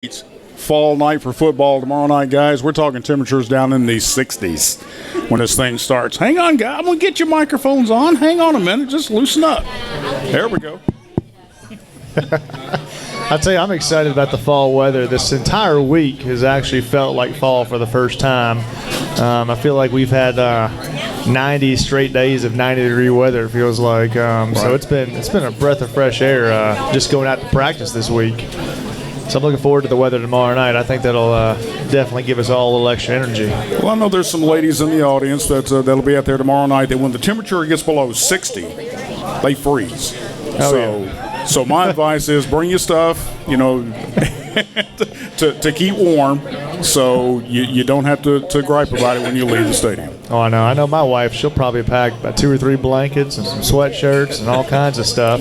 It's fall night for football tomorrow night, guys. We're talking temperatures down in the 60s when this thing starts. Hang on, guys. I'm going to get your microphones on. Hang on a minute. Just loosen up. There we go. I tell you, I'm excited about the fall weather. This entire week has actually felt like fall for the first time. I feel like we've had 90 straight days of 90-degree weather. It feels like so. It's been a breath of fresh air just going out to practice this week. So I'm looking forward to the weather tomorrow night. I think that'll definitely give us all a little extra energy. Well, I know there's some ladies in the audience that'll be out there tomorrow night that when the temperature gets below 60, they freeze. So my advice is bring your stuff, to keep warm, so you don't have to gripe about it when you leave the stadium. Oh, I know. I know my wife, she'll probably pack about 2 or 3 blankets and some sweatshirts and all kinds of stuff.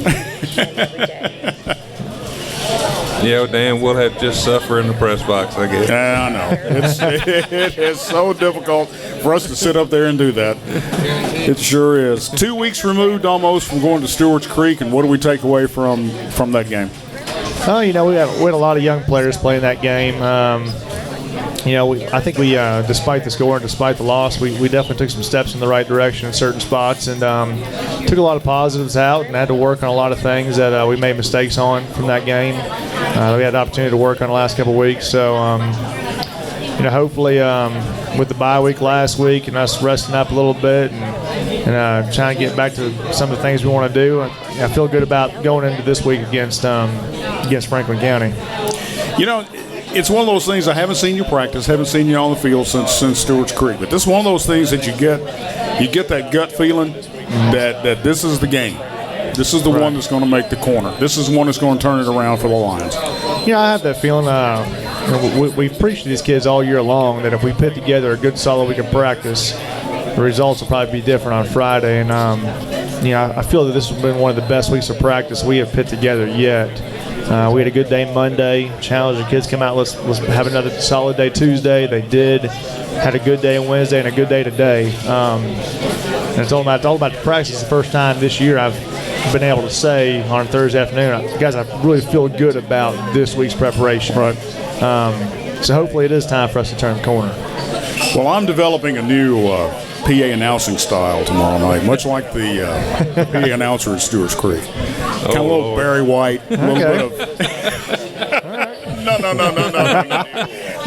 Yeah, Dan, we'll have to just suffer in the press box, I guess. Yeah, I know. It is so difficult for us to sit up there and do that. It sure is. 2 weeks removed almost from going to Stewart's Creek, and what do we take away from that game? Oh, we had a lot of young players playing that game. I think we, despite the score and despite the loss, we definitely took some steps in the right direction in certain spots and took a lot of positives out and had to work on a lot of things that we made mistakes on from that game. We had the opportunity to work on the last couple of weeks. So, hopefully with the bye week last week and us resting up a little bit and trying to get back to some of the things we want to do, I feel good about going into this week against Franklin County. It's one of those things. I haven't seen you practice, haven't seen you on the field since Stewart's Creek. But this is one of those things that you get that gut feeling that this is the game. This is the one that's going to make the corner. This is one that's going to turn it around for the Lions. I have that feeling. We've preached to these kids all year long that if we put together a good, solid week of practice, the results will probably be different on Friday. And I feel that this has been one of the best weeks of practice we have put together yet. We had a good day Monday. Challenged the kids come out. Let's have another solid day Tuesday. They did. Had a good day Wednesday and a good day today. And it's all about the practice. It's the first time this year I've been able to say on Thursday afternoon, guys, I really feel good about this week's preparation. Right. So hopefully it is time for us to turn the corner. Well, I'm developing a new PA announcing style tomorrow night, much like the PA announcer at Stewart's Creek. Kind of a little Barry White, a little bit of.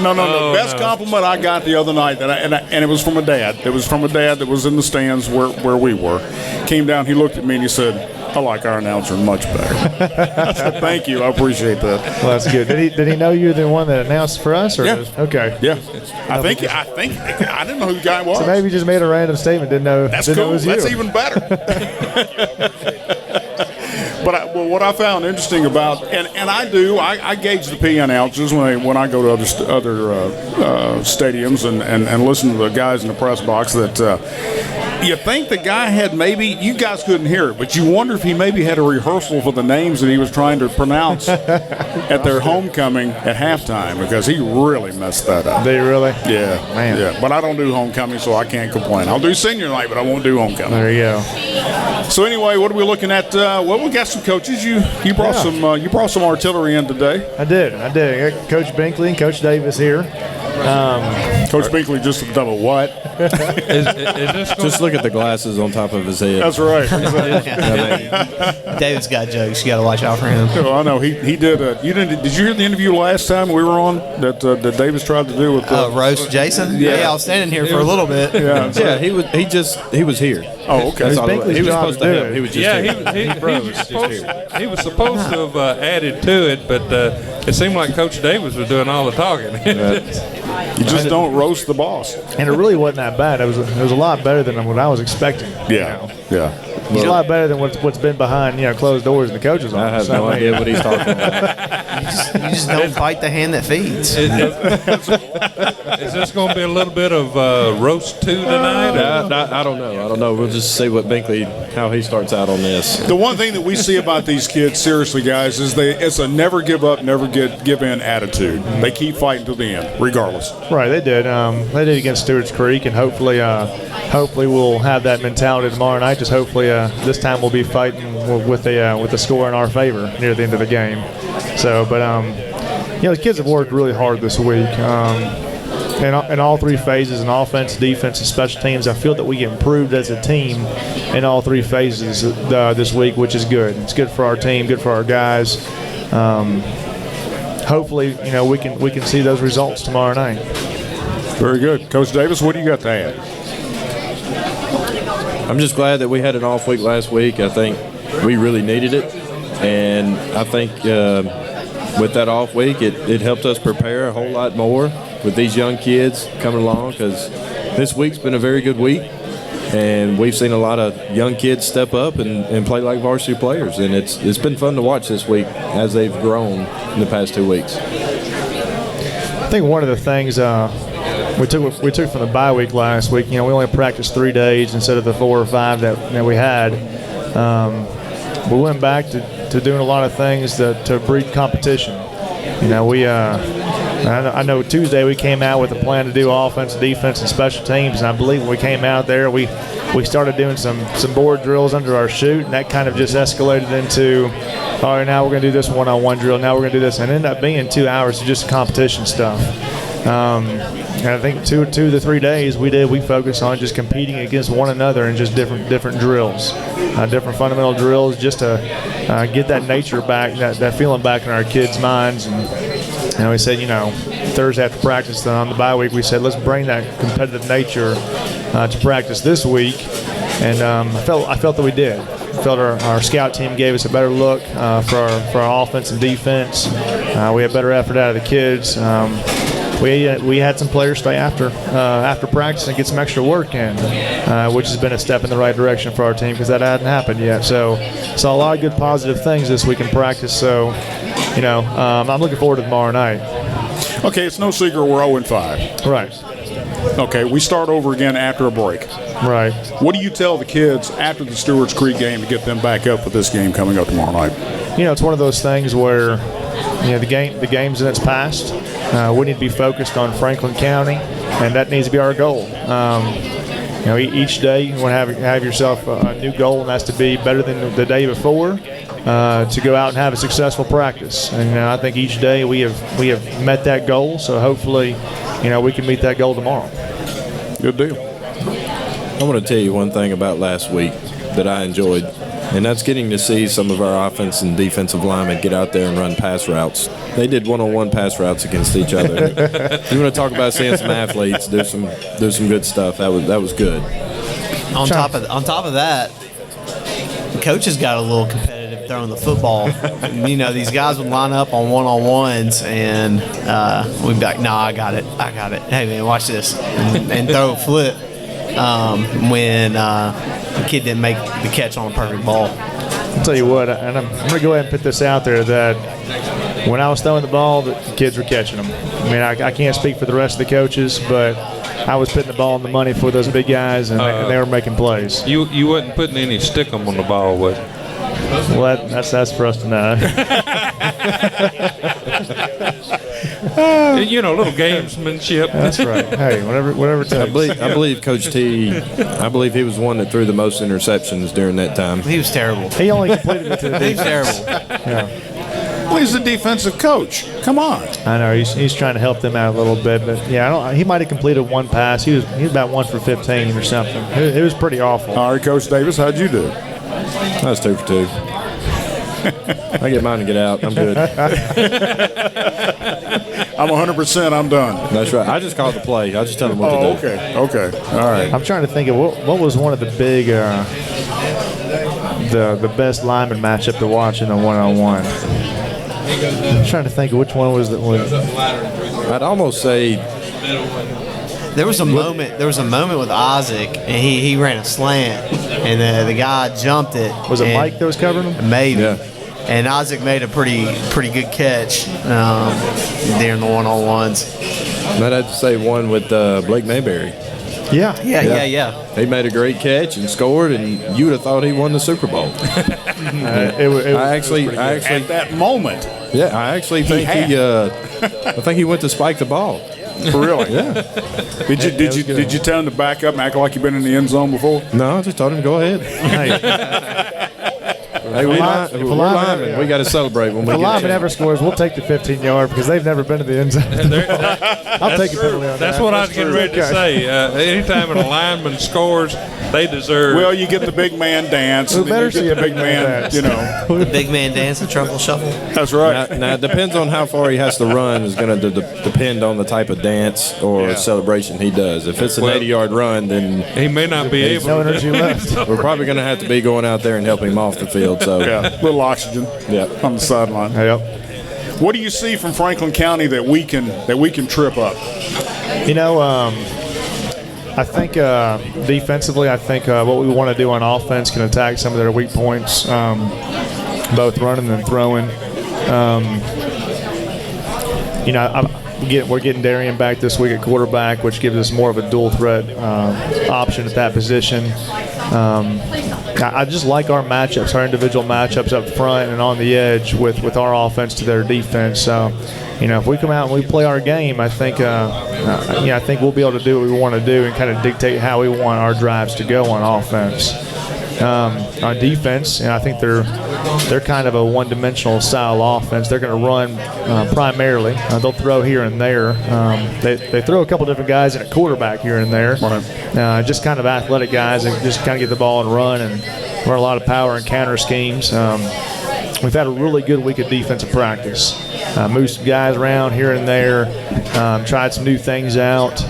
No. The best compliment I got the other night, and it was from a dad. It was from a dad that was in the stands where we were. Came down, he looked at me and he said, "I like our announcer much better." I said, "Thank you, I appreciate that." Well, that's good. Did he know you're the one that announced for us? Or yeah. Okay. Yeah. I think I didn't know who the guy was. So maybe you just made a random statement. Didn't know. That's didn't cool. Know it was you. That's even better. But what I found interesting about, and I gauge the PA announcers when I go to other stadiums and listen to the guys in the press box that you think the guy had maybe, you guys couldn't hear it, but you wonder if he maybe had a rehearsal for the names that he was trying to pronounce at their homecoming at halftime because he really messed that up. Did he really? Yeah. Man. Yeah. But I don't do homecoming, so I can't complain. I'll do senior night, but I won't do homecoming. There you go. So anyway, what are we looking at? Well, we got some coaches. You brought some artillery in today. I did. I got Coach Binkley and Coach Davis here. Coach Binkley just double what? Just look at the glasses on top of his head. That's right. David's got jokes. You got to watch out for him. Oh, I know. He did. Did you hear the interview last time we were on that Davis tried to do with roast Jason? Yeah, I was standing here for a little bit. Yeah, he was here. Oh, okay. He was supposed to have. He was just here. He was supposed to have added to it, but it seemed like Coach Davis was doing all the talking. You just don't roast the boss. And it really wasn't that bad. It was a lot better than what I was expecting. Yeah. It's a lot better than what's been behind closed doors in the coach's office. I have no idea what he's talking about. You just don't fight the hand that feeds. Is this going to be a little bit of roast 2 tonight? I don't know. We'll just see what Binkley, how he starts out on this. The one thing that we see about these kids, seriously, guys, is it's a never give up, never give in attitude. They keep fighting to the end, regardless. Right, they did. They did against Stewart's Creek, and hopefully we'll have that mentality tomorrow night. Just hopefully this time we'll be fighting with the score in our favor near the end of the game. So, but the kids have worked really hard this week. In all three phases, in offense, defense, and special teams, I feel that we improved as a team in all three phases this week, which is good. It's good for our team, good for our guys. Hopefully, we can see those results tomorrow night. Very good. Coach Davis, what do you got to add? I'm just glad that we had an off week last week. I think we really needed it. And I think with that off week, it helped us prepare a whole lot more with these young kids coming along, because this week's been a very good week. And we've seen a lot of young kids step up and play like varsity players. And it's been fun to watch this week as they've grown in the past 2 weeks. I think one of the things we took from the bye week last week, we only practiced 3 days instead of the 4 or 5 that we had. We went back to doing a lot of things to breed competition. I know Tuesday we came out with a plan to do offense, defense, and special teams, and I believe when we came out there, we started doing some board drills under our chute, and that kind of just escalated into, all right, now we're going to do this one-on-one drill, now we're going to do this, and it ended up being 2 hours of just competition stuff. And I think 2 to 3 days we focused on just competing against one another in just different drills, different fundamental drills, just to get that nature back, that feeling back in our kids' minds. And we said, Thursday after practice, then on the bye week, we said, let's bring that competitive nature to practice this week. And I felt that we did. I felt our scout team gave us a better look for our offense and defense. We had better effort out of the kids. We had some players stay after practice and get some extra work in, which has been a step in the right direction for our team, because that hadn't happened yet. So saw a lot of good positive things this week in practice. So, I'm looking forward to tomorrow night. Okay, it's no secret we're 0-5. Right. Okay, we start over again after a break. Right. What do you tell the kids after the Stewart's Creek game to get them back up for this game coming up tomorrow night? It's one of those things where, the game's in its past. We need to be focused on Franklin County, and that needs to be our goal. Each day you want to have yourself a new goal, and that's to be better than the day before, to go out and have a successful practice. And I think each day we have met that goal. So hopefully, we can meet that goal tomorrow. Good deal. I want to tell you one thing about last week that I enjoyed, and that's getting to see some of our offense and defensive linemen get out there and run pass routes. They did one-on-one pass routes against each other. You want to talk about seeing some athletes do some good stuff? That was good. On top of that, the coaches got a little competitive throwing the football. These guys would line up on one-on-ones, and we'd be like, "No, I got it. Hey man, watch this," and throw a flip when the kid didn't make the catch on a perfect ball. I'll tell you what, and I'm going to go ahead and put this out there, that when I was throwing the ball, the kids were catching them. I mean, I can't speak for the rest of the coaches, but I was putting the ball in the money for those big guys, and they were making plays. You wasn't putting any stickum on the ball, was you? Well, that's for us to know. Little gamesmanship. That's right. Hey, whatever it takes. I believe Coach T. I believe he was one that threw the most interceptions during that time. He was terrible. He only completed it to the He was defense. terrible. Yeah. Well, he's the defensive coach. Come on. I know he's trying to help them out a little bit, but he might have completed one pass. He was about 1 for 15 or something. It was pretty awful. All right, Coach Davis, how'd you do? I was 2 for 2. I get mine and get out. I'm good. I'm 100%. I'm done. That's right. I just called the play. I just tell them what to do. Okay. All right. I'm trying to think of what was one of the big, the best lineman matchup to watch in a one-on-one. I'm trying to think of which one was that one. I'd almost say There was a moment with Isaac, and he ran a slant, and the guy jumped it. Was it Mike that was covering him? Maybe. Yeah. And Isaac made a pretty good catch during the one-on-ones. I'd have to say one with Blake Mayberry. Yeah. Yeah. He made a great catch and scored, and you would have thought he won the Super Bowl. I actually, At that moment. yeah, I actually think I think he went to spike the ball. For really? Yeah. Did you tell him to back up and act like you've been in the end zone before? No, I just told him to go ahead. Hey, Hey, we're linemen. We got to celebrate when we The get a lineman chance. ever scores, we'll take the 15-yard because they've never been to the end zone. I'll take a penalty on That's that. what I was getting ready to say. Anytime an lineman scores, they deserve. Well, you get the big man dance. We and then better you get see a the big man dance. You know, The big man dance and truffle shuffle. that's right. Now, it depends on how far he has to run is going to depend on the type of dance or celebration he does. If it's an 80-yard run, then he may not be able No to. energy left. we're probably going to have to be going out there and helping him off the field. So Yeah, little oxygen. Yeah. On the sideline. Yep. What do you see from Franklin County that we can trip up? You know, I think defensively, I think what we want to do on offense can attack some of their weak points, both running and throwing. You know, we're getting Darian back this week at quarterback, which gives us more of a dual threat option at that position. I just like our matchups, our individual matchups up front and on the edge with our offense to their defense. So, you know, if we come out and we play our game, I think I think we'll be able to do what we want to do and kind of dictate how we want our drives to go on offense. On defense, I think they're kind of a one-dimensional style offense. They're going to run primarily. They'll throw here and there. They throw a couple different guys in at quarterback here and there. Just kind of athletic guys that just kind of get the ball and run a lot of power and counter schemes. We've had a really good week of defensive practice. Moved some guys around here and there. Tried some new things out.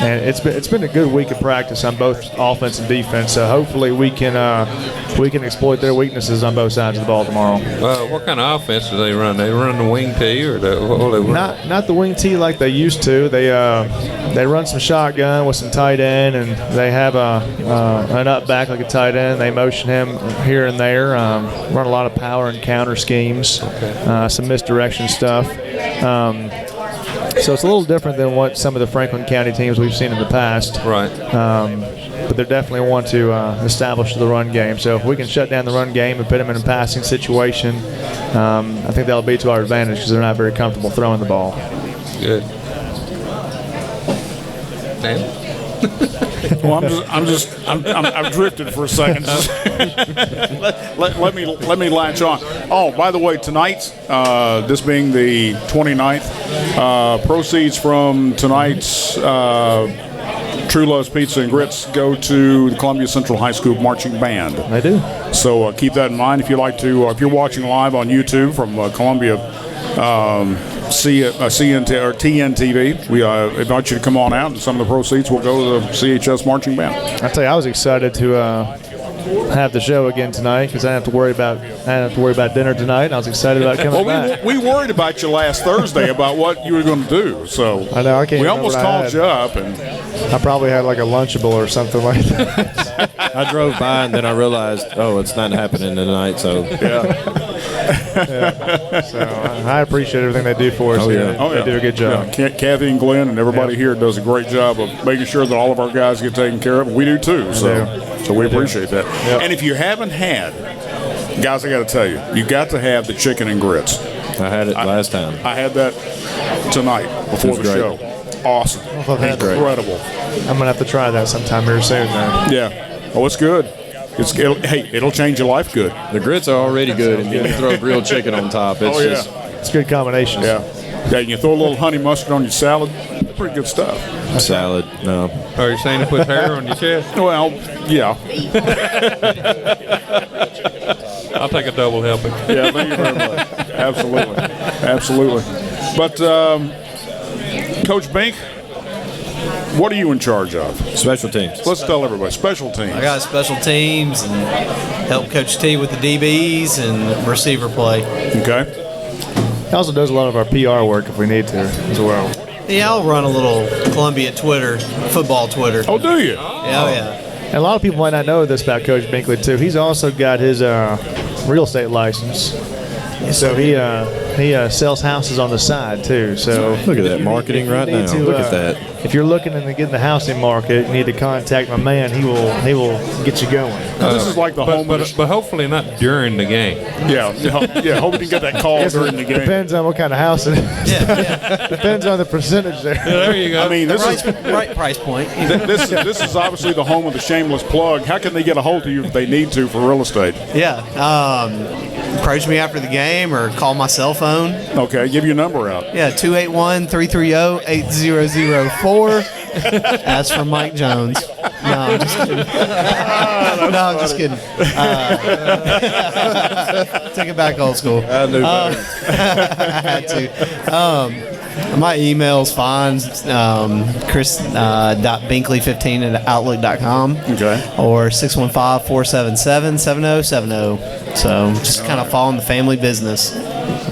And it's been a good week of practice on both offense and defense. So hopefully we can exploit their weaknesses on both sides of the ball tomorrow. What kind of offense do they run? They run the wing tee or what do they run? Not the wing tee like they used to. They run some shotgun with some tight end, and they have an up back like a tight end. They motion him here and there. Run a lot of power and counter schemes. Some misdirection stuff. So it's a little different than what some of the Franklin County teams we've seen in the past. Right. But they definitely want to establish the run game. So if we can shut down the run game and put them in a passing situation, I think that'll be to our advantage because they're not very comfortable throwing the ball. Good. Dan? Well, I've drifted for a second. let me latch on. Oh, by the way, tonight, this being the 29th, proceeds from tonight's True Love's Pizza and Grits go to the Columbia Central High School Marching Band. They do. So keep that in mind. If you like to, if you're watching live on YouTube from Columbia CNT or TNTV, we invite you to come on out, and some of the proceeds will go to the CHS Marching Band. I tell you, I was excited to have the show again tonight because I didn't have to worry about dinner tonight. And I was excited about coming back. We worried about you last Thursday about what you were going to do. So I know I can't. We remember almost what I called had. you up, and I probably had like a Lunchable or something like that. I drove by and then I realized, it's not happening tonight. So So I appreciate everything they do for us. They do a good job. Yeah. Kathy and Glenn and everybody here does a great job of making sure that all of our guys get taken care of. We do too. So we appreciate that. Yep. And if you haven't had, guys, I got to tell you got to have the chicken and grits. I had it last time. I had that tonight before the great. show. Awesome. Incredible. I'm gonna have to try that sometime very soon. Then. Yeah. Oh, it's good. It'll change your life good. The grits are already good, and then you throw grilled chicken on top. It's It's a good combination. Yeah. Yeah, you can throw a little honey mustard on your salad. Pretty good stuff. salad. No. Are you saying to put hair on your chest? Well, yeah. I'll take a double helping. Yeah, thank you very much. Absolutely. But, Coach Bink, what are you in charge of? Special teams. Let's tell everybody. Special teams. I got special teams and help Coach T with the DBs and receiver play. Okay. He also does a lot of our PR work if we need to as well. Yeah, I'll run a little Columbia Twitter, football Twitter. Oh, do you? Yeah. And a lot of people might not know this about Coach Binkley, too. He's also got his real estate license. So he sells houses on the side too. So Look at that marketing right now. Look at that. If you're looking to get in the housing market, you need to contact my man. He will get you going. This is like the home. But hopefully not during the game. Yeah. Hope you can get that call during the game. Depends on what kind of house it is. Yeah. Depends on the percentage there. There you go. I mean, this is Right price point. this is obviously the home of the shameless plug. How can they get a hold of you if they need to for real estate? Yeah. Approach me after the game or call my cell phone. Okay, give your number out. Yeah, 281-330-8004. Ask for Mike Jones. No, I'm just kidding. I'm just kidding. Take it back old school. I knew better. I had to. My email's fine. Chris.binkley15@outlook.com. Okay. Or 615-477-7070. So just kind of following the family business.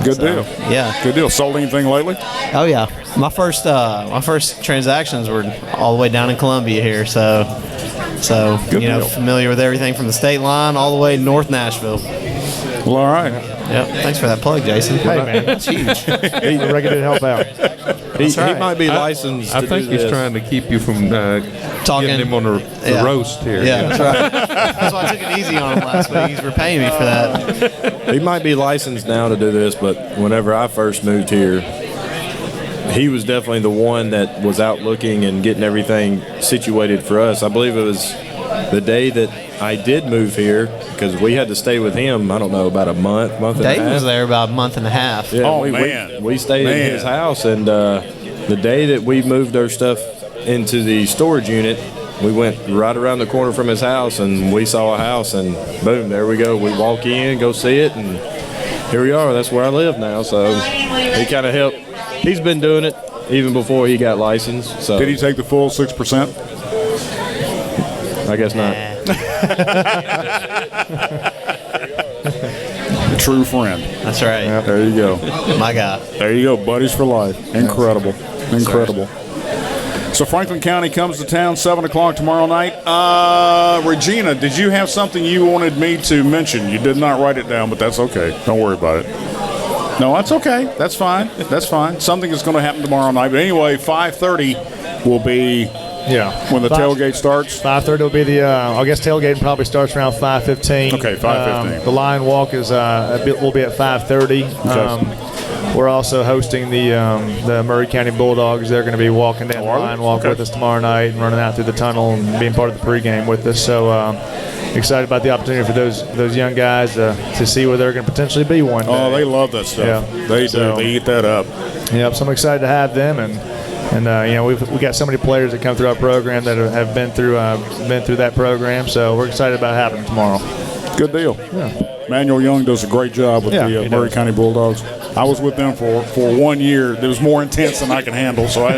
Good deal. Yeah. Good deal. Sold anything lately? Oh yeah. My first transactions were all the way down in Columbia here. So Good you know, deal. familiar with everything from the state line all the way to North Nashville. Well, all right. Yep. Thanks for that plug, Jason. Hey man, That's huge. we're ready to help out. He right. might be licensed. I to think do he's this. trying to keep you from Talking. getting him on the Yeah. roast here. Yeah, that's right. That's why I took it easy on him last week. He's repaying me for that. He might be licensed now to do this, but whenever I first moved here, he was definitely the one that was out looking and getting everything situated for us. I believe it was the day that I did move here because we had to stay with him. I don't know, about a month and a Dave half. was there about a month and a half. Yeah, Oh, we, man. we stayed Man. in his house, and the day that we moved our stuff into the storage unit, we went right around the corner from his house, and we saw a house, and boom, there we go. We walk in, go see it, and here we are. That's where I live now. So he kind of helped. He's been doing it even before he got licensed. So Did he take the full 6%? I guess not. True friend. That's right. There you go. My guy. There you go. Buddies for life. Incredible. Incredible. So Franklin County comes to town 7 o'clock tomorrow night. Regina, did you have something you wanted me to mention? You did not write it down, but that's okay. Don't worry about it. No, that's okay. That's fine. That's fine. Something is going to happen tomorrow night. But anyway, 5:30 will be when the tailgate starts. 5:30 will be the. I guess tailgating probably starts around 5:15. Okay, 5:15. The line walk is will be at 5:30. We're also hosting the Maury County Bulldogs. They're going to be walking down the line walk with us tomorrow night and running out through the tunnel and being part of the pregame with us. So excited about the opportunity for those young guys to see where they're going to potentially be one day. Oh, they love that stuff. Yeah. They do. So- They eat that up. Yep, so I'm excited to have them, and you know we got so many players that come through our program that have been through that program. So we're excited about having them tomorrow. Good deal. Yeah. Manuel Young does a great job with Yeah, the he Maury does. County Bulldogs. I was with them for 1 year. It was more intense than I could handle, so I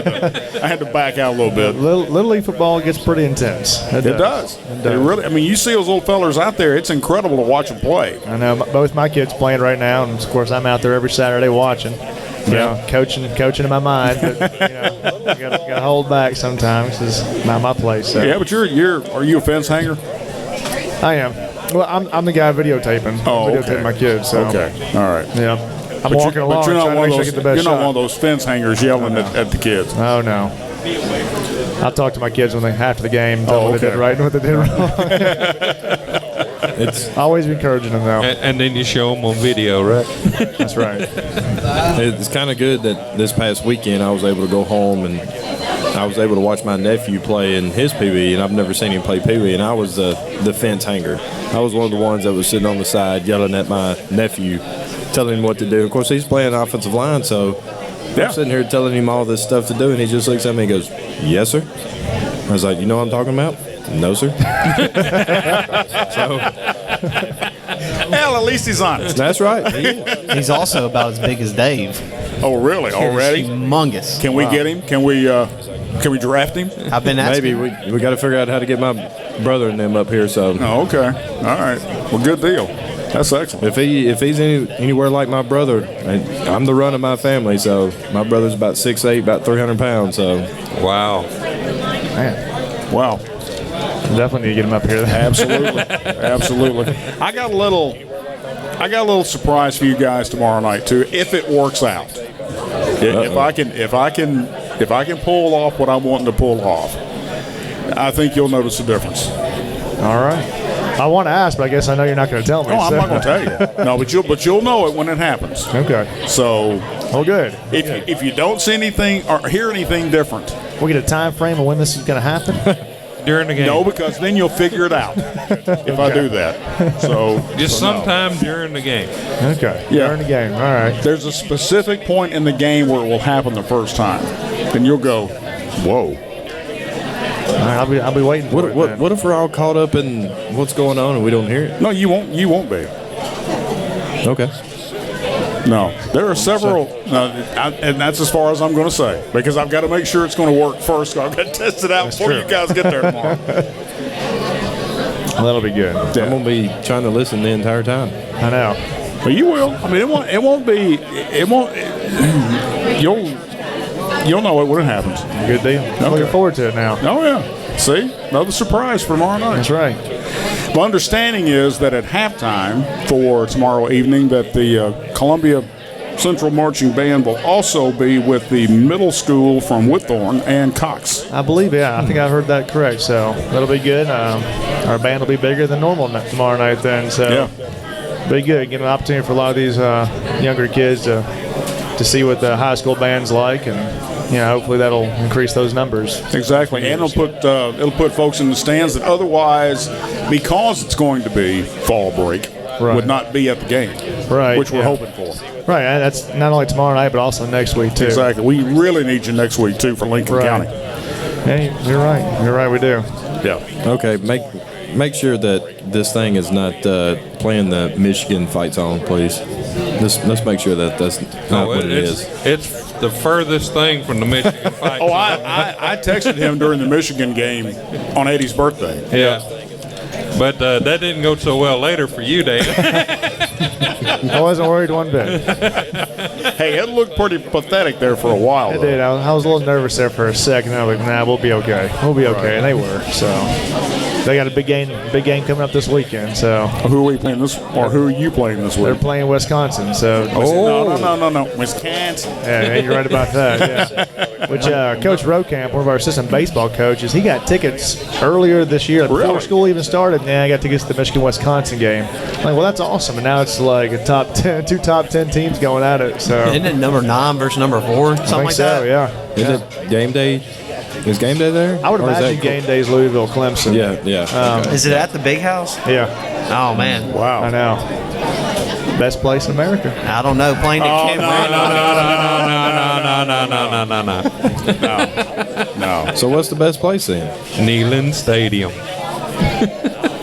had to back out a little bit. Little league football gets pretty intense. It does. It really. I mean, you see those little fellers out there. It's incredible to watch them play. I know both my kids playing right now, and of course I'm out there every Saturday watching. You know, coaching in my mind, but you know, gotta hold back sometimes. It's not my place. So. Yeah, but are you a fence hanger? I am. Well, I'm the guy videotaping. Videotaping okay. my kids. So. Okay, all right. Yeah. I'm But walking along you're not trying to one make of sure I those. get the best You're not shot. one of those fence hangers yelling at the kids. Oh no. I talk to my kids after the game and tell them what they okay. did right and what they did wrong. It's Always encouraging them though. And then you show them on video, right? That's right. It's kind of good that this past weekend I was able to go home and I was able to watch my nephew play in his Pee Wee, and I've never seen him play Pee Wee, and I was the fence hanger. I was one of the ones that was sitting on the side yelling at my nephew, telling him what to do. Of course, he's playing offensive line, so Yeah. I'm sitting here telling him all this stuff to do, and he just looks at me and goes, "Yes, sir." I was like, "You know what I'm talking about?" "No, sir." So Hell, at least he's honest. that's right. He's also about as big as Dave. Oh, really? Already? He's humongous. Can we get him? Can we draft him? I've been asking. Maybe we got to figure out how to get my brother and them up here. So Oh, okay. All right. Well, good deal. That's excellent. if he's anywhere like my brother, I'm the run of my family. So my brother's about 6'8", about 300 pounds. So Wow. Man, Wow. definitely need to get them up here. Absolutely. Absolutely. I got a little I got a little surprise for you guys tomorrow night too, if it works out. If I can pull off what I'm wanting to pull off, I think you'll notice a difference. All right. I want to ask, but I guess I know you're not going to tell me. No, I'm not going to tell you. No, but you'll know it when it happens. Okay. So, good. If you don't see anything or hear anything different, we get a time frame of when this is going to happen. During the game. No, because then you'll figure it out if I do that. So just sometime during the game. Okay. Yeah. During the game. All right. There's a specific point in the game where it will happen the first time, and you'll go, "Whoa." All right, I'll be waiting for it. What if we're all caught up in what's going on and we don't hear it? No, you won't. You won't be. Okay. No, there are several, and that's as far as I'm going to say, because I've got to make sure it's going to work first. I've got to test it out before you guys get there tomorrow. That'll be good. Yeah. I'm going to be trying to listen the entire time. I know. But you will. I mean, it won't be. You'll know it when it happens. Good deal. I'm looking forward to it now. Oh yeah. See, another surprise for tomorrow night. That's right. My understanding is that at halftime for tomorrow evening that the Columbia Central Marching Band will also be with the middle school from Whitthorne and Cox. I believe, yeah. I think I heard that correct. So that'll be good. Our band will be bigger than normal tomorrow night then. So be good. Get an opportunity for a lot of these younger kids to see what the high school band's like, and hopefully that'll increase those numbers. Exactly, and it'll put folks in the stands that otherwise, because it's going to be fall break, would not be at the game, which we're hoping for. Right, and that's not only tomorrow night but also next week too. Exactly, we really need you next week too for Lincoln County. Hey, you're right. You're right. We do. Yeah. Okay, make sure that this thing is not playing the Michigan fight song, please. Let's make sure that that's not what it is. It's the furthest thing from the Michigan fight. I texted him during the Michigan game on Eddie's birthday. Yeah. But that didn't go so well later for you, Dan. I wasn't worried one bit. Hey, it looked pretty pathetic there for a while. It did. I was a little nervous there for a second. I was like, nah, we'll be okay. We'll be okay. And they were. So they got a big game coming up this weekend. So who are we playing this? Or who are you playing this week? They're playing Wisconsin. So no, Wisconsin. Yeah, you're right about that. Yeah. Which Coach Rokamp, one of our assistant baseball coaches, he got tickets earlier this year before school even started. Yeah, I got tickets to the Michigan-Wisconsin game. I'm like, well, that's awesome. And now it's like two top 10 teams going at it. So isn't it number 9 versus number 4? Something like that. Yeah. Is it game day? Is game day there? I would imagine game day is Louisville, Clemson. Yeah. Okay. Is it at the big house? Yeah. Oh man. Wow. I know. Best place in America. I don't know. Playing at No. So what's the best place then? Neyland Stadium.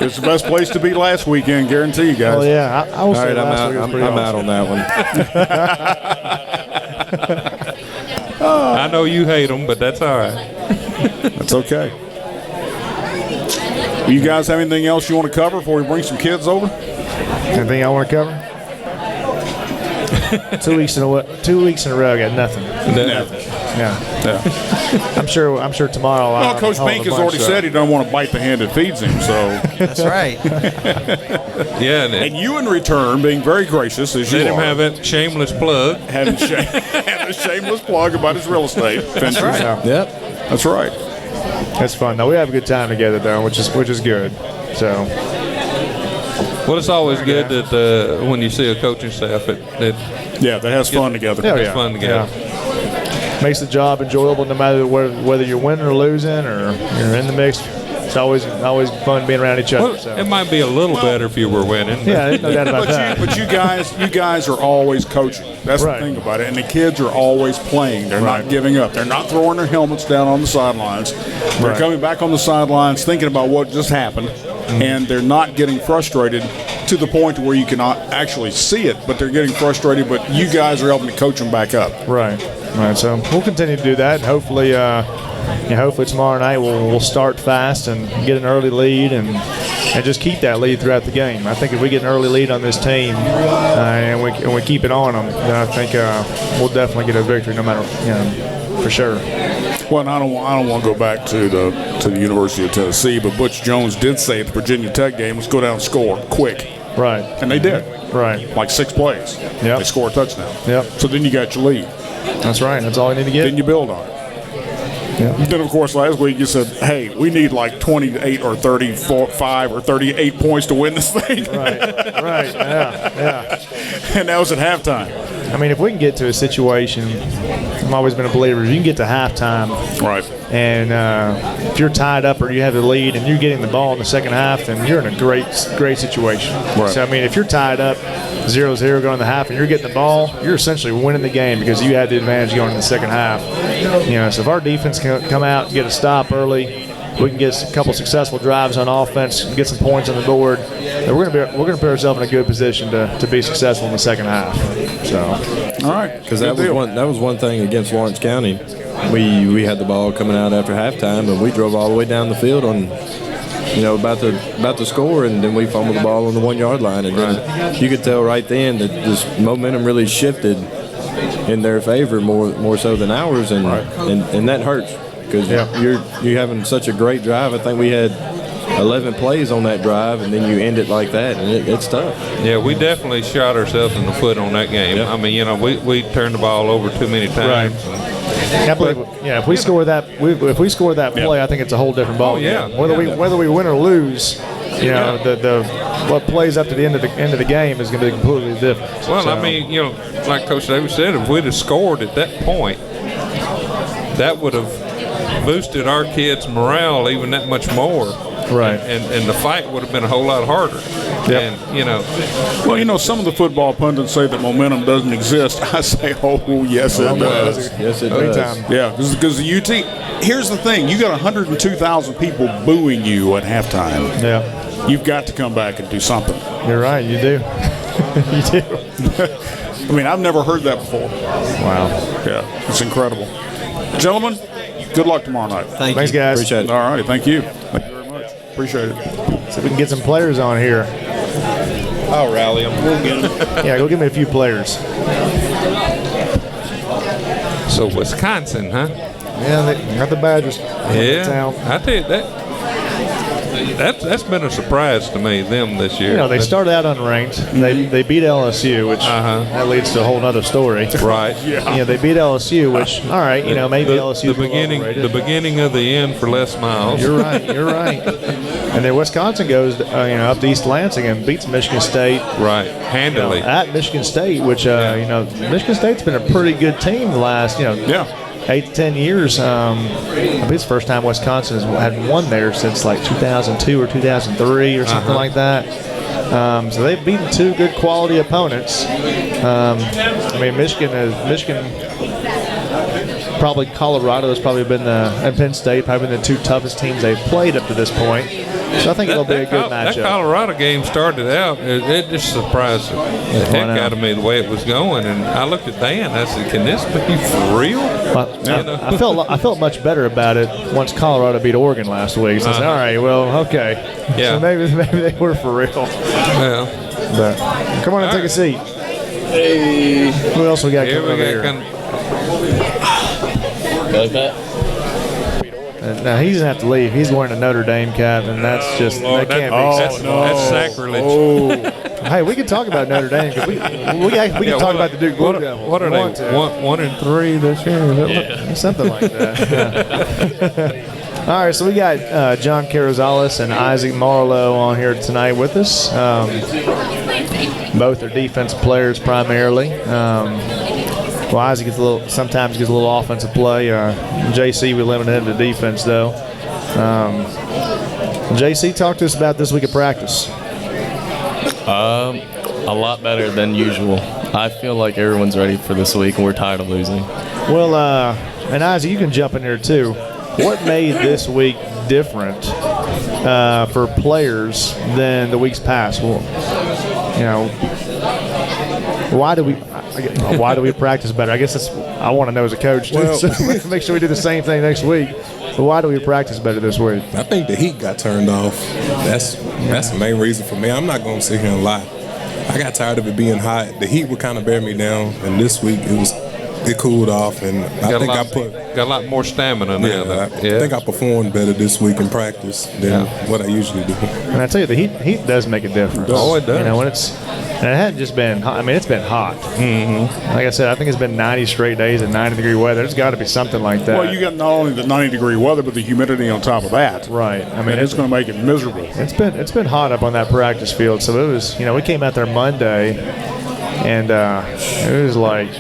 It's the best place to be last weekend, guarantee you guys. Oh yeah, I will say All right, last week was pretty I'm awesome. out on that one. I know you hate them, but that's all right. That's okay. You guys have anything else you want to cover before we bring some kids over? Anything I want to cover? 2 weeks in a row, I got nothing. Yeah. I'm sure tomorrow. Well, Coach Pink has already said he doesn't want to bite the hand that feeds him. So that's right. Yeah, and you in return, being very gracious as you let are, him have a shameless plug. having a shameless plug about his real estate. That's right. Yep. That's right. That's fun. Though we have a good time together, though, which is good. So. Well, it's always good that when you see a coaching staff, that has fun together. It's fun together. Yeah. Makes the job enjoyable no matter whether you're winning or losing or you're in the mix. It's always fun being around each other. Well, so. it might be a little better if you were winning. Yeah, no doubt about that. But you guys are always coaching. That's the thing about it. And the kids are always playing. They're not giving up. They're not throwing their helmets down on the sidelines. They're coming back on the sidelines thinking about what just happened. And they're not getting frustrated to the point where you cannot actually see it, but they're getting frustrated. But you guys are helping to coach them back up. Right. So we'll continue to do that. Hopefully tomorrow night we'll start fast and get an early lead and just keep that lead throughout the game. I think if we get an early lead on this team and we keep it on them, then I think we'll definitely get a victory, no matter for sure. Well, and I don't want to go back to the University of Tennessee, but Butch Jones did say at the Virginia Tech game, let's go down and score quick. Right. And they did. Right. Like 6 plays. Yep. They score a touchdown. Yep. So then you got your lead. That's right. That's all you need to get. Then you build on it. Yep. Then, of course, last week you said, hey, we need like 28 or 35 or 38 points to win this thing. Right. Yeah. And that was at halftime. I mean, if we can get to a situation, I've always been a believer, if you can get to halftime, right, and if you're tied up or you have the lead and you're getting the ball in the second half, then you're in a great situation. Right. So, I mean, if you're tied up 0-0 going to the half and you're getting the ball, you're essentially winning the game because you had the advantage going in the second half. So if our defense can come out and get a stop early, we can get a couple successful drives on offense, get some points on the board, then we're going to put ourselves in a good position to be successful in the second half. So, all right, because that was one thing against Lawrence County. We had the ball coming out after halftime, and we drove all the way down the field on, about to score, and then we fumbled the ball on the 1 yard line, and then you could tell right then that this momentum really shifted in their favor more so than ours, and that hurts. Because you're having such a great drive. I think we had 11 plays on that drive, and then you end it like that, and it's tough. Yeah, we definitely shot ourselves in the foot on that game. Yep. I mean, we turned the ball over too many times. Right. If we score that, play, I think it's a whole different ball. Whether we win or lose, what plays up to the end of the game is going to be completely different. Well, so. I mean, like Coach Davis said, if we'd have scored at that point, that would have boosted our kids' morale even that much more. Right. And the fight would have been a whole lot harder. Yep. And, Well, some of the football pundits say that momentum doesn't exist. I say, yes, it does. Yes, it does. Yeah, because the UT, here's the thing. You got 102,000 people booing you at halftime. Yeah. You've got to come back and do something. You're right. You do. You do. I mean, I've never heard that before. Wow. Yeah, it's incredible. Gentlemen, good luck tomorrow night. Thanks, guys. Appreciate it. All righty, thank you. Thank you very much. Appreciate it. So if we can get some players on here. I'll rally them. We'll get them. Yeah, go give me a few players. So Wisconsin, huh? Yeah, they got the Badgers. Yeah, I tell you that's been a surprise to me, them this year. They started out unranked. They beat LSU, which that leads to a whole other story. Right. Yeah. They beat LSU, which maybe LSU the beginning of the end for Les Miles. You're right. And then Wisconsin goes up to East Lansing and beats Michigan State. Right, handily. At Michigan State, which Michigan State's been a pretty good team the last 8 to 10 years. I think it's the first time Wisconsin has had won there since like 2002 or 2003 or something like that. So they've beaten 2 good quality opponents. Michigan, probably Colorado has probably been and Penn State probably been the 2 toughest teams they've played up to this point. So I think it'll be a good matchup. That Colorado game started out, it just surprised the heck out of me the way it was going. And I looked at Dan, I said, can this be for real? I felt much better about it once Colorado beat Oregon last week. So I said, all right, well, okay. Yeah. So maybe they were for real. Well, but come on and take a seat. Hey. Who else we got coming over here? Like that? Now he's gonna have to leave. He's wearing a Notre Dame cap, and that's just Lord, that can't be acceptable. That's sacrilege. Hey, we can talk about Notre Dame because we can talk about the Duke Blue Devils. What are they? 1-3 this year? Something like that. All right, so we got John Carrizales and Isaac Marlowe on here tonight with us. Both are defensive players primarily. Isaac sometimes gets a little offensive play. JC, we limited him to defense, though. JC, talk to us about this week of practice. A lot better than usual. I feel like everyone's ready for this week, and we're tired of losing. Well, and Isaac, you can jump in here, too. What made this week different for players than the weeks past? Well, why do we practice better? I guess I want to know as a coach, too. So make sure we do the same thing next week. But why do we practice better this week? I think the heat got turned off. That's the main reason for me. I'm not going to sit here and lie. I got tired of it being hot. The heat would kind of bear me down, and this week it it cooled off, and I think I got a lot more stamina now. Yeah, I think I performed better this week in practice than what I usually do. And I tell you, the heat does make a difference. Oh, it does. You know, when and it hadn't just been hot. I mean, it's been hot. Mm-hmm. Like I said, I think it's been 90 straight days and 90-degree weather. There's got to be something like that. Well, you got not only the 90-degree weather, but the humidity on top of that. Right. I mean, it's going to make it miserable. It's been hot up on that practice field. So it was, we came out there Monday, and it was like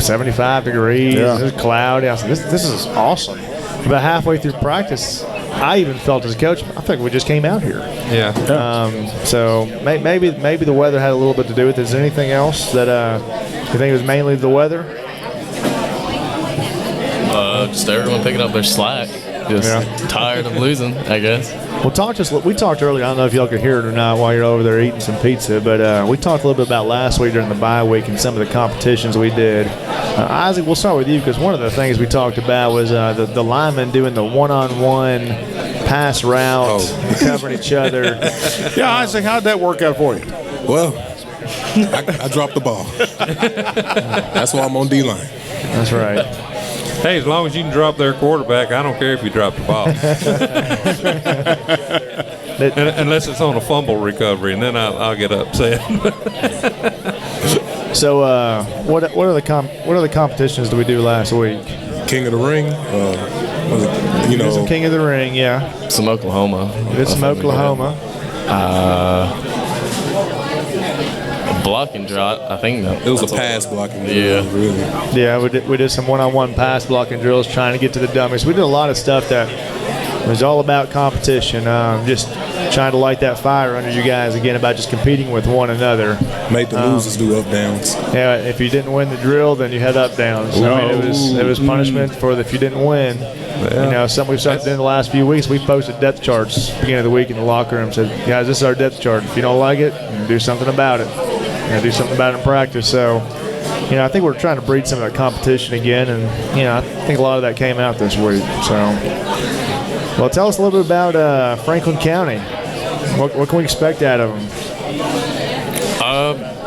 75 degrees. Yeah. It was cloudy. I said, this is awesome. About halfway through practice, I even felt as a coach, I think we just came out here. Yeah. So maybe the weather had a little bit to do with it. Is there anything else that you think it was mainly the weather? Just everyone picking up their slack. Just tired of losing, I guess. Well, we talked earlier. I don't know if y'all could hear it or not while you're over there eating some pizza, but we talked a little bit about last week during the bye week and some of the competitions we did. Isaac, we'll start with you because one of the things we talked about was the linemen doing the one-on-one pass route, covering each other. Yeah, Isaac, how'd that work out for you? Well, I dropped the ball. That's why I'm on D-line. That's right. Hey, as long as you can drop their quarterback, I don't care if you drop the ball. Unless it's on a fumble recovery, and then I'll get upset. So, what other competitions did we do last week? King of the Ring. Did some King of the Ring, yeah. Some Oklahoma. Did some Oklahoma. Block and drop, I think that. It was a pass blocking drill, Yeah. really. Yeah, we did some one-on-one pass blocking drills trying to get to the dummies. We did a lot of stuff that was all about competition, just trying to light that fire under you guys again about just competing with one another. Made the losers do up downs. Yeah, if you didn't win the drill, then you had up downs. I mean, it was punishment for if you didn't win. Yeah. Something we've started doing the last few weeks. We posted depth charts beginning of the week in the locker room. Said, guys, this is our depth chart. If you don't like it, do something about it. Do something about it in practice. So, I think we're trying to breed some of that competition again, and I think a lot of that came out this week. So, well, tell us a little bit about Franklin County. What can we expect out of them?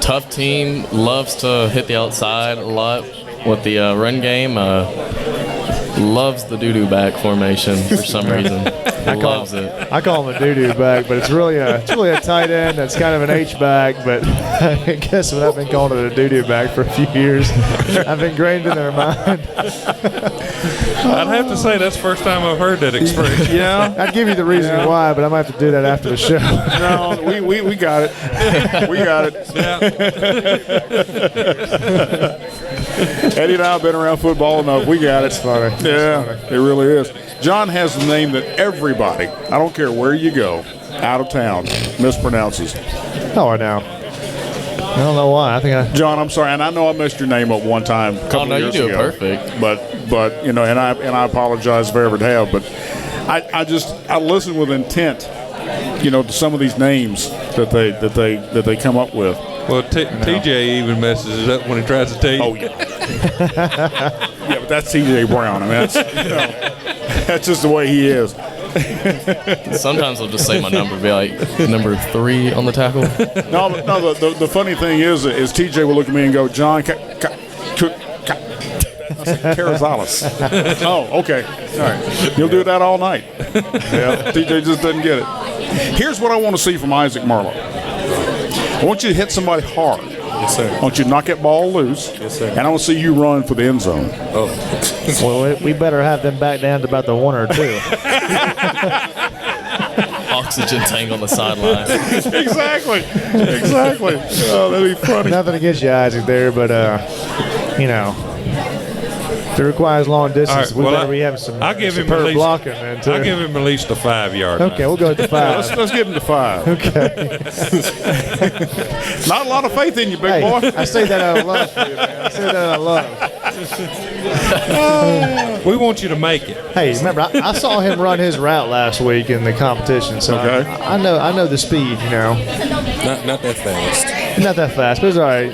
Tough team, loves to hit the outside a lot with the run game. Loves the doo-doo back formation for some reason. Loves it. I call him a doo-doo back, but it's really a tight end that's kind of an H-back, but I guess I've been calling it a doo-doo back for a few years. I've ingrained in their mind. I'd have to say that's the first time I've heard that expression. Yeah. I'd give you the reason why, but I might have to do that after the show. No, we got it. We got it. Eddie and I have been around football enough. We got it. That's funny. Yeah, it really is. John has the name that everybody, I don't care where you go, out of town, mispronounces. Oh, I know. I don't know why. John, I'm sorry, and I know I messed your name up one time a couple of years ago. You do it perfect. But and I apologize if I ever have. But I listen with intent, to some of these names that they come up with. Well, TJ even messes it up when he tries to tell you. Oh yeah. Yeah, but that's TJ Brown. I mean, that's just the way he is. Sometimes I'll just say my number, be like number 3 on the tackle. No, the funny thing is TJ will look at me and go, John, Carrizales. Oh, okay. All right. You'll do that all night. Yeah, TJ just doesn't get it. Here's what I want to see from Isaac Marlowe. I want you to hit somebody hard. Yes, sir. I want you to knock that ball loose. Yes, sir. And I want to see you run for the end zone. Oh. Well, we better have them back down to about the 1 or 2. Oxygen tank on the sideline. Exactly. Oh, that'd be funny. Nothing against you, Isaac, there, but, if it requires long distance, we better be having some I'll give him superb at least, blocking, man, too. I'll give him at least a 5-yard line. Okay, we'll go with the 5. Let's give him the 5. Okay. Not a lot of faith in you, big Hey, boy. I say that out of love for you, man. I say that out of love. We want you to make it. Hey, remember, I saw him run his route last week in the competition, so Okay. I know the speed, Not that fast. Not that fast, but it's all right.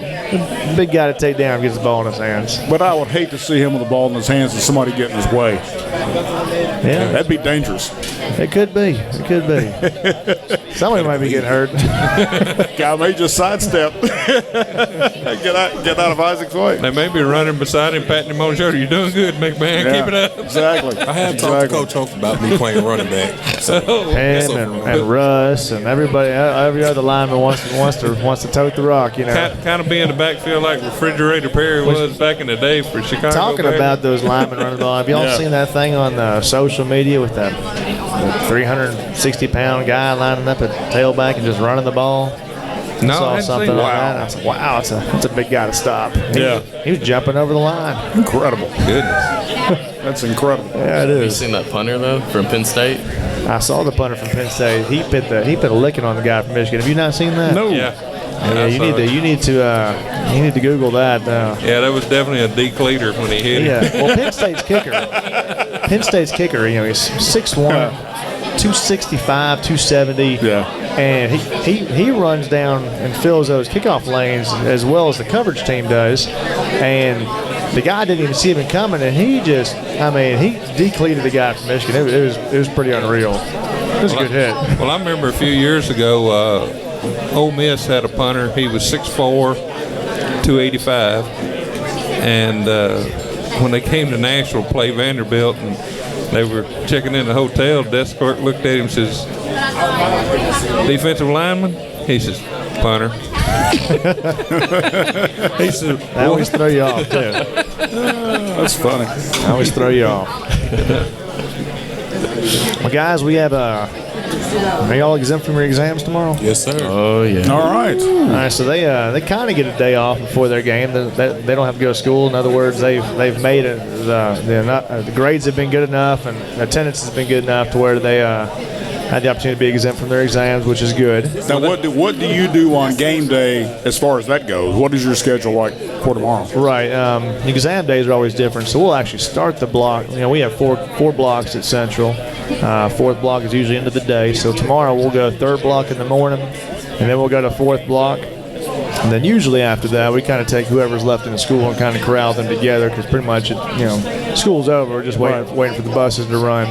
big guy to take down gets the ball in his hands. But I would hate to see him with the ball in his hands and somebody get in his way. Yeah, That'd be dangerous. it could be. It could be. Somebody might be getting hurt. Guy may just sidestep. get out of Isaac's way. They may be running beside him, patting him on the shoulder. You're doing good, McMahon. Yeah, Keep it up. Exactly. I have talked to Coach Hope about me playing running back. So Him and Russ and everybody, every other lineman wants to tote the rock, you know. Kind of be in the backfield like Refrigerator Perry was back in the day for Chicago. Talking Bears. about those linemen running the ball, have y'all seen that thing on social media with that 360-pound guy lining up at tailback and just running the ball? No, I saw hadn't something seen like that. that. I said, wow, that's a big guy to stop. He was jumping over the line. Incredible. Goodness. That's incredible. Yeah, it You is. seen that punter though from Penn State? I saw the punter from Penn State. He put a licking on the guy from Michigan. Have you not seen that? No. Yeah. Yeah, you need to Google that. Yeah, that was definitely a decleater when he hit it. Yeah. Well, Penn State's kicker. You know, he's 6'1", 265, 270. Yeah. And he runs down and fills those kickoff lanes as well as the coverage team does. And the guy didn't even see him coming, and he decleated the guy from Michigan. It was pretty unreal. It was a good hit. Well, I remember a few years ago, Ole Miss had a punter. He was 6'4", 285. And when they came to Nashville to play Vanderbilt, and they were checking in the hotel, the desk clerk looked at him and says, "Defensive lineman?" He says, "Punter." He said, I always throw you off, too. That's funny. I always throw you off. Well, guys, we have are y'all exempt from your exams tomorrow? yes, sir. Oh yeah. All right. All right, so they kind of get a day off before their game. They don't have to go to school. In other words, they've made it. The grades have been good enough, and attendance has been good enough to where they had the opportunity to be exempt from their exams, which is good. Now, what do you do on game day as far as that goes? What is your schedule like for tomorrow? Right. The exam days are always different, so we'll actually start the block. You know, we have four blocks at Central. Fourth block is usually into the day. So tomorrow we'll go third block in the morning, and then we'll go to fourth block. And then usually after that, we kind of take whoever's left in the school and kind of corral them together because pretty much, school's over. We're just waiting for the buses to run.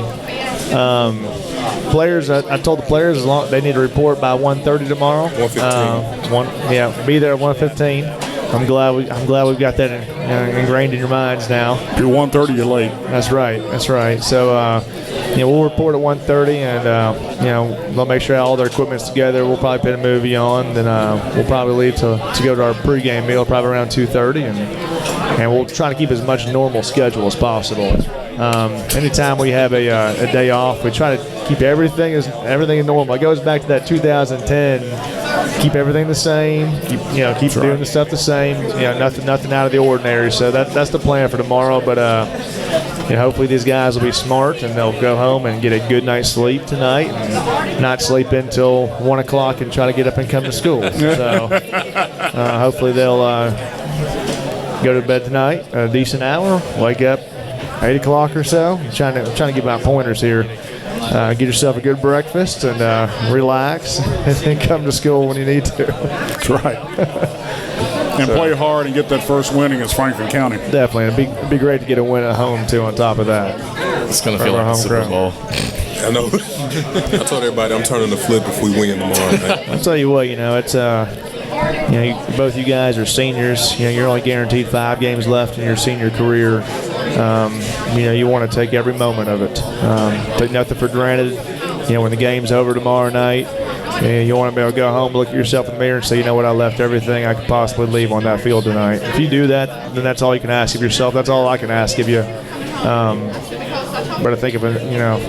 Players, I told the players they need to report by 1:30 tomorrow. 1:15. Be there at 1:15. I'm glad we've got that ingrained in your minds now. If you're 1:30, you're late. That's right. So we'll report at 1:30, and they'll make sure all their equipment's together. We'll probably put a movie on, then we'll probably leave to go to our pregame meal probably around 2:30, and we'll try to keep as much normal schedule as possible. Anytime we have a day off, we try to keep everything as normal. It goes back to that 2010. Keep everything the same. Keep doing the stuff the same. Nothing out of the ordinary. So that's the plan for tomorrow. But hopefully these guys will be smart and they'll go home and get a good night's sleep tonight and not sleep until 1 o'clock and try to get up and come to school. So hopefully they'll go to bed tonight at a decent hour. Wake up 8 o'clock or so. I'm trying to get my pointers here. Get yourself a good breakfast and relax, and then come to school when you need to. That's right. And play hard and get that first win against Franklin County. Definitely. It'd be great to get a win at home, too, on top of that. It's gonna feel like a Super Bowl. I know. I told everybody I'm turning the flip if we win tomorrow night. I'll tell you what, it's both you guys are seniors. You're only guaranteed 5 games left in your senior career. You want to take every moment of it. Take nothing for granted. When the game's over tomorrow night, you want to be able to go home, look at yourself in the mirror and say, you know what, I left everything I could possibly leave on that field tonight. If you do that, then that's all you can ask of yourself. That's all I can ask of you. But I think if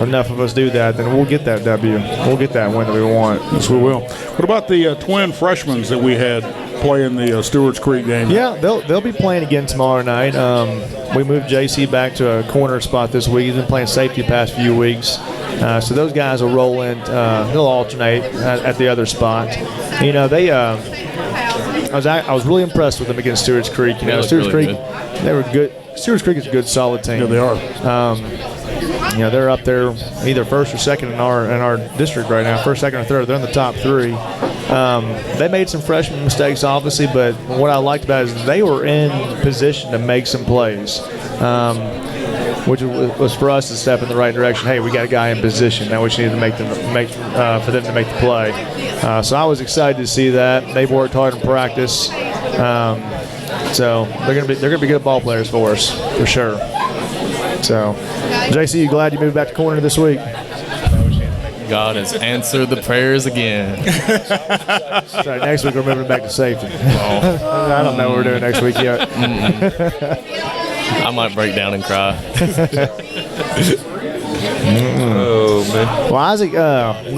enough of us do that, then we'll get that W. We'll get that win that we want. Yes, we will. What about the twin freshmen that we had playing the Stewart's Creek game? Yeah, they'll be playing again tomorrow night. We moved JC back to a corner spot this week. He's been playing safety the past few weeks. So those guys will roll in. They'll alternate at the other spot. I was really impressed with them against Stewart's Creek. Stewart's Creek, they were good. Stewart's Creek is a good, solid team. Yeah, they are. they're up there either first or second in our district right now. First, second, or third. They're in the top 3. They made some freshman mistakes, obviously, but what I liked about it is they were in position to make some plays, which was for us a step in the right direction. Hey, we got a guy in position. Now we just need to for them to make the play. So I was excited to see that. They've worked hard in practice. So they're gonna be good ball players for us, for sure. So, JC, you glad you moved back to corner this week? God has answered the prayers again. Sorry, next week we're moving back to safety. I don't know what we're doing next week yet. I might break down and cry. Oh, man. Well, Isaac,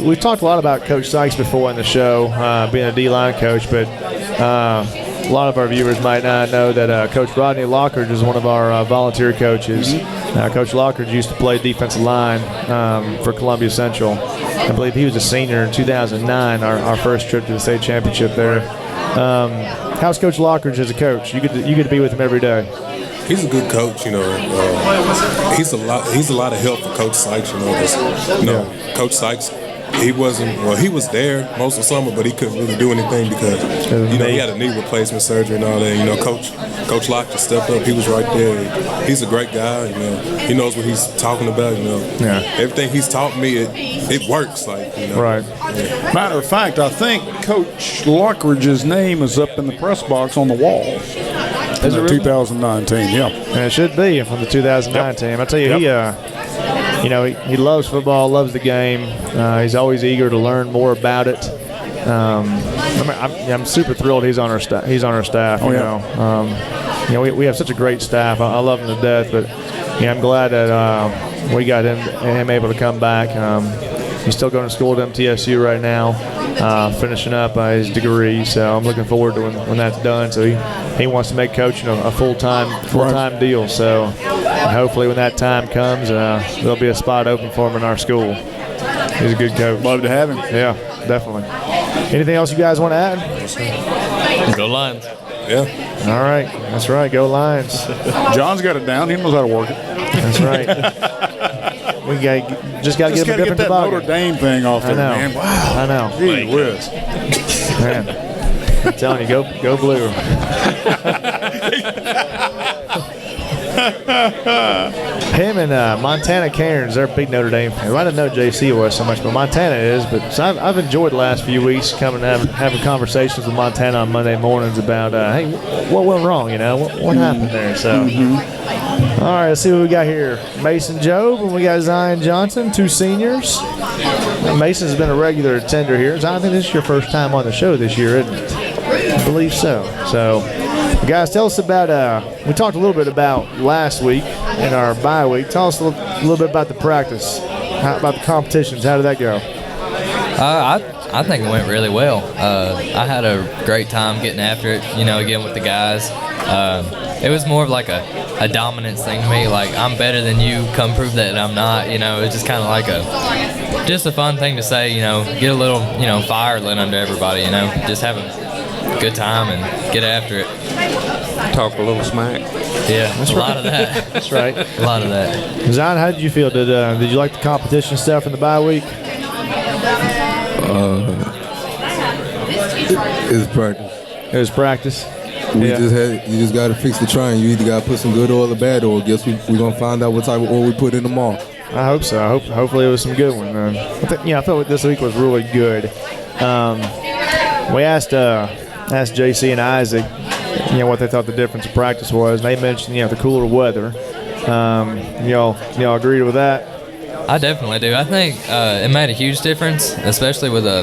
we've talked a lot about Coach Sykes before in the show, being a D-line coach, but a lot of our viewers might not know that Coach Rodney Lockridge is one of our volunteer coaches. Coach Lockridge used to play defensive line for Columbia Central. I believe he was a senior in 2009, our first trip to the state championship there. How's Coach Lockridge as a coach? You get to be with him every day. He's a good coach, he's a lot of help for Coach Sykes, Coach Sykes, he was there most of the summer, but he couldn't really do anything because, he had a knee replacement surgery and all that. Coach Lockridge stepped up. He was right there. He's a great guy, He knows what he's talking about, Everything he's taught me, it works, Right. Yeah. Matter of fact, I think Coach Lockridge's name is up in the press box on the wall. Is it really? 2019, yeah. And it should be from the 2009 team. I tell you, he loves football, loves the game. He's always eager to learn more about it. I'm super thrilled he's on our staff. We have such a great staff. I love him to death, but I'm glad that we got him able to come back. He's still going to school at MTSU right now, finishing up his degree. So I'm looking forward to when that's done. So he wants to make coaching a full-time deal. So hopefully when that time comes, there'll be a spot open for him in our school. He's a good coach. Love to have him. Yeah, definitely. Anything else you guys want to add? Go Lions. Yeah. All right. That's right. Go Lions. John's got it down. He knows how to work it. That's right. We just got to get him a different that toboggan. Notre Dame thing off there, man. Wow. I know. Gee whiz. Man, I'm telling you, go blue. Him and Montana Cairns, they're big Notre Dame fans. I didn't know JC was so much, but Montana is. But so I've enjoyed the last few weeks coming and having conversations with Montana on Monday mornings about, hey, what went wrong, what happened there. So, all right, let's see what we got here. Mason Job and we got Zion Johnson, 2 seniors. Mason's been a regular attender here. Zion, I think this is your first time on the show this year, isn't it? I believe so. So, guys, tell us about, we talked a little bit about last week in our bye week. Tell us a little bit about the practice, about the competitions. How did that go? I think it went really well. I had a great time getting after it, again with the guys. It was more of like a dominance thing to me. Like, I'm better than you, come prove that I'm not. It was just kind of like just a fun thing to say, get a little, fire lit under everybody, just have a good time and get after it. Talk a little smack. Yeah, a lot of that. That's right. A lot of that. Zion, how did you feel? Did you like the competition stuff in the bye week? It was practice. It was practice. You just got to fix the train. You either got to put some good oil or bad oil. Guess we're going to find out what type of oil we put in tomorrow. I hope so. Hopefully it was some good one. I felt like this week was really good. We asked JC and Isaac, what they thought the difference in practice was. And they mentioned, the cooler weather. Y'all agreed with that? I definitely do. I think it made a huge difference, especially with a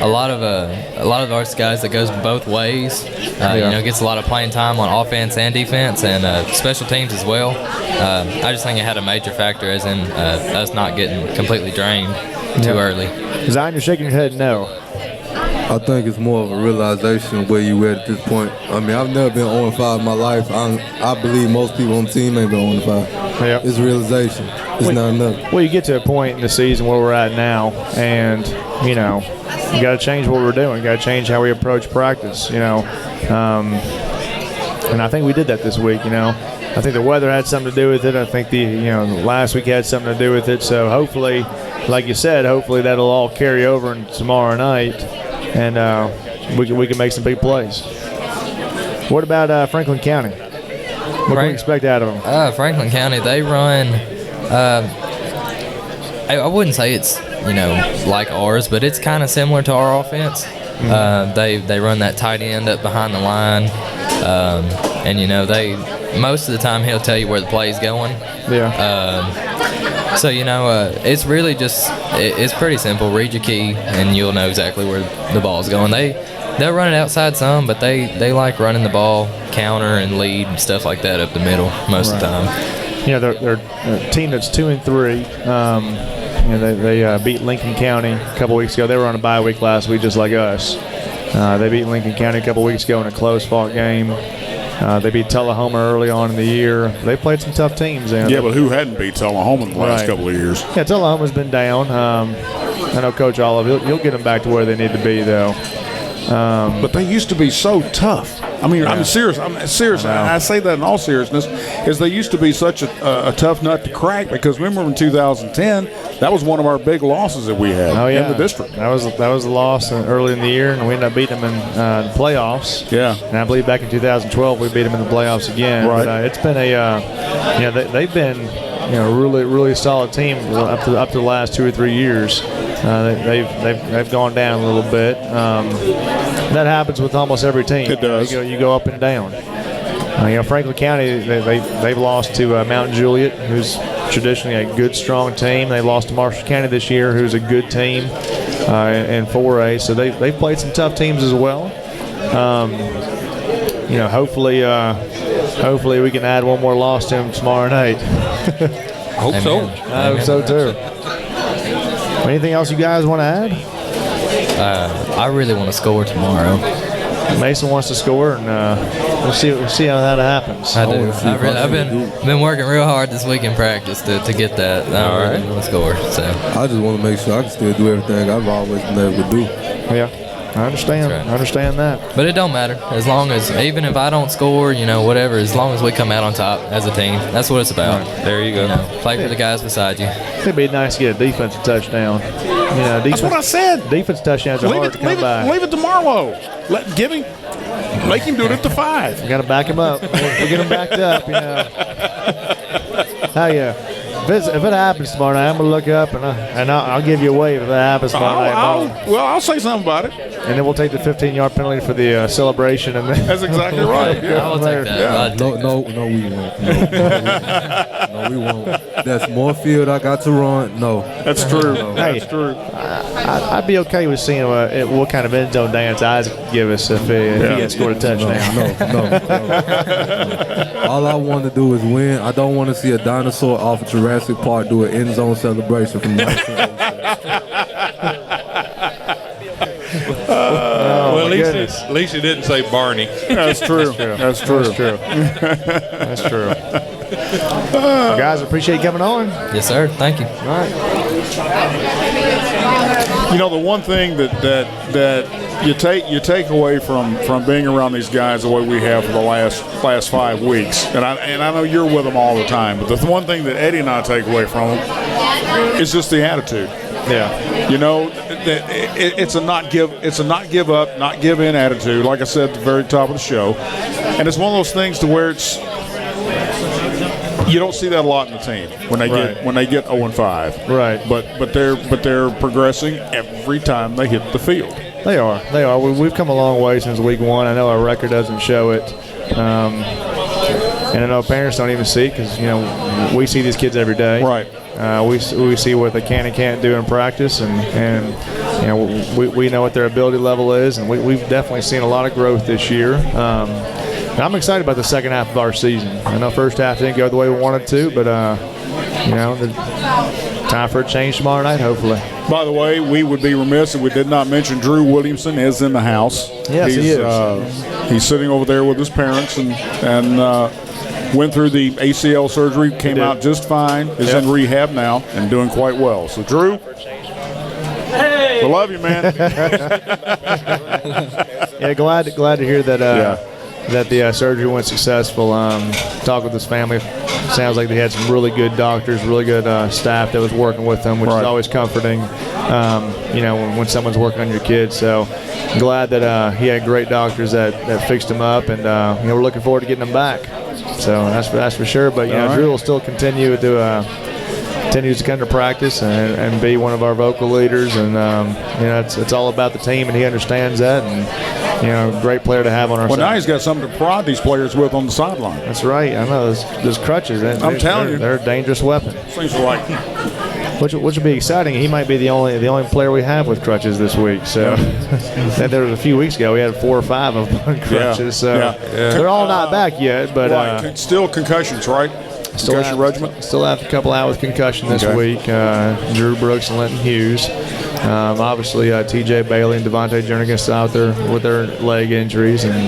lot of our guys that goes both ways. Gets a lot of playing time on offense and defense, and special teams as well. I just think it had a major factor, as in us not getting completely drained too early. Zion, you're shaking your head no. I think it's more of a realization of where you at this point. I mean, I've never been 0-5 in my life. I believe most people on the team ain't been 0-5. Yep. It's realization. It's not enough. Well, you get to a point in the season where we're at now, and, you got to change what we're doing. You got to change how we approach practice, And I think we did that this week, I think the weather had something to do with it. I think last week had something to do with it. So hopefully, like you said, hopefully that'll all carry over in tomorrow night, and we can make some big plays. What about Franklin County? What can we expect out of them? Franklin County, they run. I wouldn't say it's like ours, but it's kind of similar to our offense. They run that tight end up behind the line, and they most of the time he'll tell you where the play's going. Yeah. So it's really just it's pretty simple. Read your key, and you'll know exactly where the ball's going. They'll run it outside some, but they like running the ball, counter and lead and stuff like that up the middle most of the time. They're a team that's 2-3. They beat Lincoln County a couple weeks ago. They were on a bye week last week, just like us. They beat Lincoln County a couple weeks ago in a close-fought game. They beat Tullahoma early on in the year. They played some tough teams. Yeah, but who hadn't beat Tullahoma in the last couple of years? Yeah, Tullahoma's been down. I know Coach Olive, he'll get them back to where they need to be, though. But they used to be so tough. I mean, I'm serious. I say that in all seriousness, is they used to be such a tough nut to crack, because remember in 2010, that was one of our big losses that we had in the district. That was a loss early in the year, and we ended up beating them in the playoffs. Yeah. And I believe back in 2012 we beat them in the playoffs again. Right. But it's been they've been really, really solid team up to the last 2 or 3 years. They've gone down a little bit. That happens with almost every team. It does. You go up and down. Franklin County, they've lost to Mount Juliet, who's traditionally a good, strong team. They lost to Marshall County this year, who's a good team in 4A. So they've played some tough teams as well. Hopefully we can add one more loss to them tomorrow night. Hope so. I hope so too. Anything else you guys want to add? I really want to score tomorrow. Mason wants to score, and we'll see how that happens. I do. I've been working real hard this week in practice to get that. I really want to score. So I just want to make sure I can still do everything I've always been able to do. Yeah. I understand. Right. I understand that. But it don't matter. As long as, even if I don't score, whatever, as long as we come out on top as a team, that's what it's about. Right. There you go. Play for the guys beside you. It'd be nice to get a defensive touchdown. That's what I said. Defense touchdowns are hard to come by. Leave it to Marlowe. Make him do it at the 5. You got to back him up. We'll get him backed up, Hell yeah. If it happens tomorrow night, I'm going to look up and I'll give you a wave if it happens tomorrow night. I'll say something about it. And then we'll take the 15-yard penalty for the celebration. And then that's exactly right. Yeah. I'll take that. Yeah. No, we won't. No, we won't. That's more field I got to run. No. That's true. Hey, that's true. I'd be okay with seeing what kind of end zone dance Isaac could give us if he had scored a touchdown. No. All I want to do is win. I don't want to see a dinosaur off of Jurassic Park do an end zone celebration from 1907. Well, at least you didn't say Barney. That's true. That's true. That's true. Guys, appreciate you coming on. Yes, sir. Thank you. All right. The one thing that you take away from being around these guys the way we have for the last 5 weeks, and I know you're with them all the time, but the one thing that Eddie and I take away from them is just the attitude. Yeah. It's a not give up, not give in attitude. Like I said at the very top of the show, and it's one of those things to where you don't see that a lot in the team when they get 0-5. Right. But they're progressing every time they hit the field. They are. We've come a long way since week 1. I know our record doesn't show it. And I know parents don't even see it because, we see these kids every day. Right. We see what they can and can't do in practice, and we know what their ability level is, and we've definitely seen a lot of growth this year. And I'm excited about the second half of our season. I know first half didn't go the way we wanted to, but time for a change tomorrow night, hopefully. By the way, we would be remiss if we did not mention Drew Williamson is in the house. Yes, he is. He's sitting over there with his parents and went through the ACL surgery, came out just fine, is in rehab now and doing quite well. So, Drew, we love you, man. Yeah, glad to hear that. that the surgery went successful. Talked with his family. Sounds like they had some really good doctors, really good staff that was working with them, which is always comforting. When someone's working on your kids. So glad that he had great doctors that fixed him up, and we're looking forward to getting him back. So that's for sure. But Drew will still continues to come to practice and be one of our vocal leaders, and it's all about the team, and he understands that, and great player to have on our side. Well, now he's got something to prod these players with on the sideline. That's right. I know those crutches. I'm telling you, they're a dangerous weapon. Seems like. Which will be exciting. He might be the only player we have with crutches this week. So there was a few weeks ago we had 4 or 5 of them on crutches. They're all not back yet, but still concussions, right? Concussion regimen. Still have a couple out with concussion this week. Drew Brooks and Linton Hughes. Obviously, T.J. Bailey and Devontae Jernigan out there with their leg injuries, and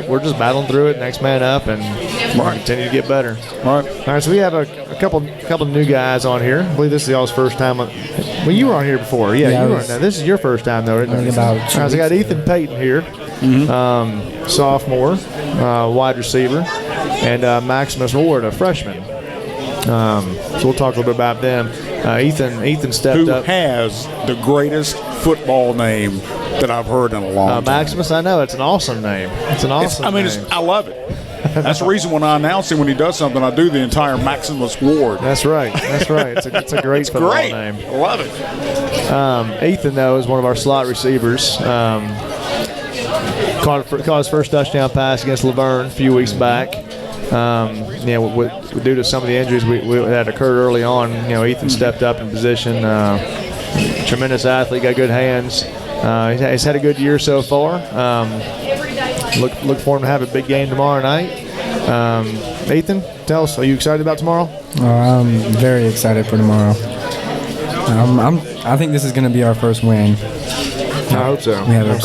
we're just battling through it. Next man up, and continue to get better. All right. So we have a couple of new guys on here. I believe this is y'all's first time. Well, you were on here before. Yeah, you were. Now, this is your first time though, isn't it? All right, so we got Ethan Payton here, sophomore, wide receiver, and Maximus Ward, a freshman. So we'll talk a little bit about them. Ethan stepped up. Who has the greatest football name that I've heard in a long time? Maximus, I know. It's an awesome name. It's an awesome name. I love it. That's the reason when I announce him when he does something, I do the entire Maximus Ward. That's right. It's a great football name. I love it. Ethan, though, is one of our slot receivers. Caught his first touchdown pass against Laverne a few weeks back. Due to some of the injuries that occurred early on, Ethan stepped up in position. Tremendous athlete, got good hands. He's had a good year so far. Look for him to have a big game tomorrow night. Ethan, tell us, are you excited about tomorrow? I'm very excited for tomorrow. I think this is going to be our first win. I hope so. We have a